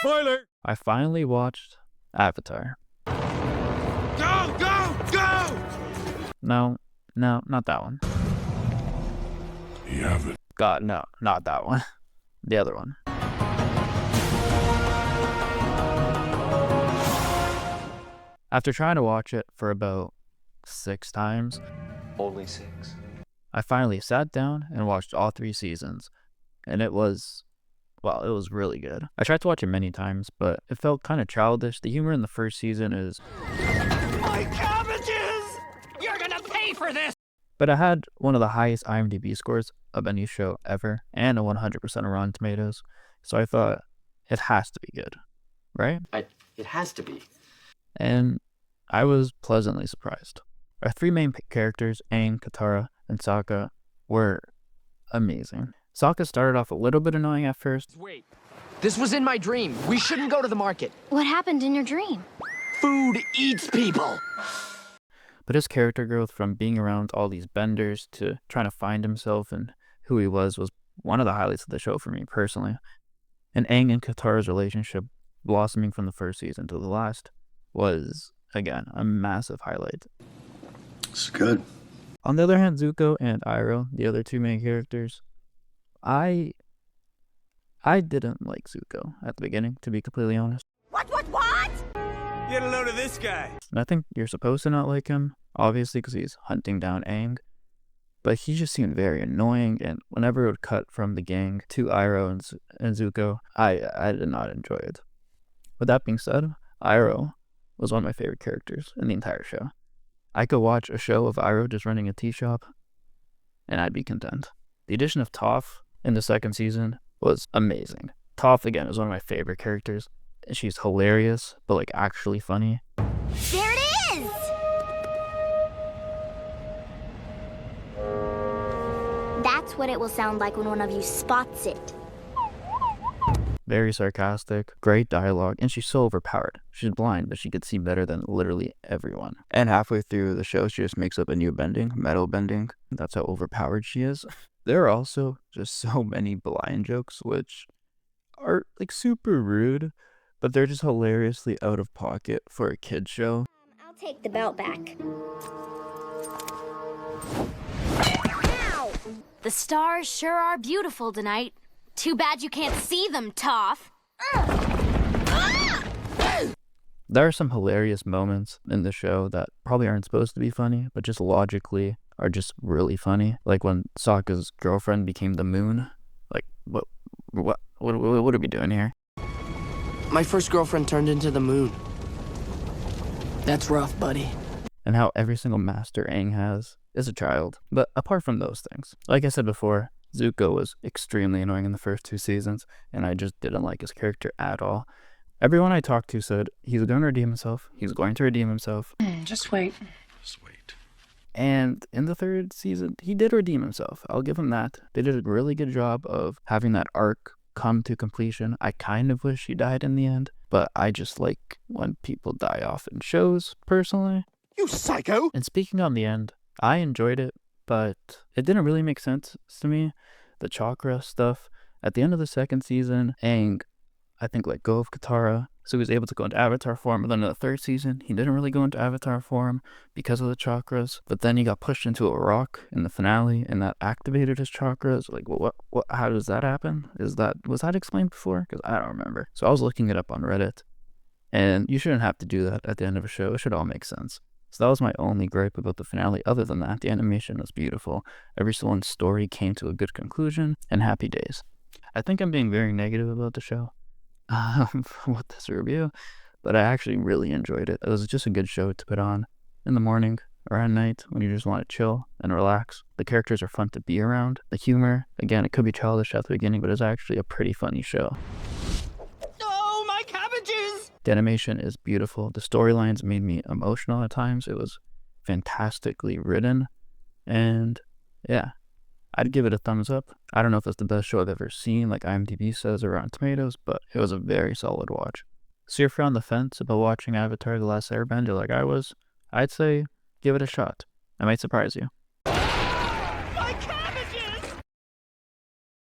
Spoiler! I finally watched Avatar. Go, go, go! No, not that one. You have it. God, no, not that one. The other one. After trying to watch it for about 6 times, Only 6. I finally sat down and watched all 3 seasons, and it was really good. I tried to watch it many times, but it felt kind of childish. The humor in the first season is... My cabbages! You're gonna pay for this! But it had one of the highest IMDb scores of any show ever, and a 100% of Rotten Tomatoes, so I thought, it has to be good, right? It has to be. And I was pleasantly surprised. Our 3 main characters, Aang, Katara, and Sokka, were amazing. Sokka started off a little bit annoying at first. Wait, this was in my dream. We shouldn't go to the market. What happened in your dream? Food eats people. But his character growth from being around all these benders to trying to find himself and who he was one of the highlights of the show for me personally. And Aang and Katara's relationship blossoming from the first season to the last was, again, a massive highlight. It's good. On the other hand, Zuko and Iroh, the other 2 main characters, I didn't like Zuko at the beginning, to be completely honest. What? Get a load of this guy. And I think you're supposed to not like him, obviously, because he's hunting down Aang. But he just seemed very annoying, and whenever it would cut from the gang to Iroh and Zuko, I did not enjoy it. With that being said, Iroh was one of my favorite characters in the entire show. I could watch a show of Iroh just running a tea shop, and I'd be content. The addition of Toph in the 2nd season was amazing. Toph, again, is one of my favorite characters. She's hilarious, but like actually funny. There it is! That's what it will sound like when one of you spots it. Very sarcastic, great dialogue, and she's so overpowered. She's blind, but she could see better than literally everyone. And halfway through the show, she just makes up a new bending, metal bending. That's how overpowered she is. There are also just so many blind jokes, which are like super rude, but they're just hilariously out of pocket for a kid's show. I'll take the belt back. Ow! The stars sure are beautiful tonight. Too bad you can't see them, Toph. There are some hilarious moments in the show that probably aren't supposed to be funny, but just logically are just really funny. Like when Sokka's girlfriend became the moon. Like, what are we doing here? My first girlfriend turned into the moon. That's rough, buddy. And how every single master Aang has is a child. But apart from those things, like I said before, Zuko was extremely annoying in the first 2 seasons, and I just didn't like his character at all. Everyone I talked to said he's going to redeem himself. He's going to redeem himself. Just wait. Just wait. And in the 3rd season, he did redeem himself. I'll give him that. They did a really good job of having that arc come to completion. I kind of wish he died in the end, but I just like when people die off in shows, personally. You psycho! And speaking on the end, I enjoyed it, but it didn't really make sense to me. The chakra stuff. At the end of the 2nd season, Aang, I think, let go of Katara, so he was able to go into Avatar form. But then in the 3rd season, he didn't really go into Avatar form because of the chakras. But then he got pushed into a rock in the finale, and that activated his chakras. Like, what? How does that happen? Was that explained before? Because I don't remember. So I was looking it up on Reddit, and you shouldn't have to do that at the end of a show. It should all make sense. So that was my only gripe about the finale. Other than that, the animation was beautiful. Everyone's story came to a good conclusion, and happy days. I think I'm being very negative about the show with this review, but I actually really enjoyed it. It was just a good show to put on in the morning or at night when you just want to chill and relax. The characters are fun to be around. The humor, again, it could be childish at the beginning, but it's actually a pretty funny show. Oh, my cabbages! The animation is beautiful. The storylines made me emotional at times. It was fantastically written, and yeah, I'd give it a thumbs up. I don't know if it's the best show I've ever seen, like IMDb says, or Rotten Tomatoes, but it was a very solid watch. So if you're on the fence about watching Avatar: The Last Airbender like I was, I'd say give it a shot. I might surprise you.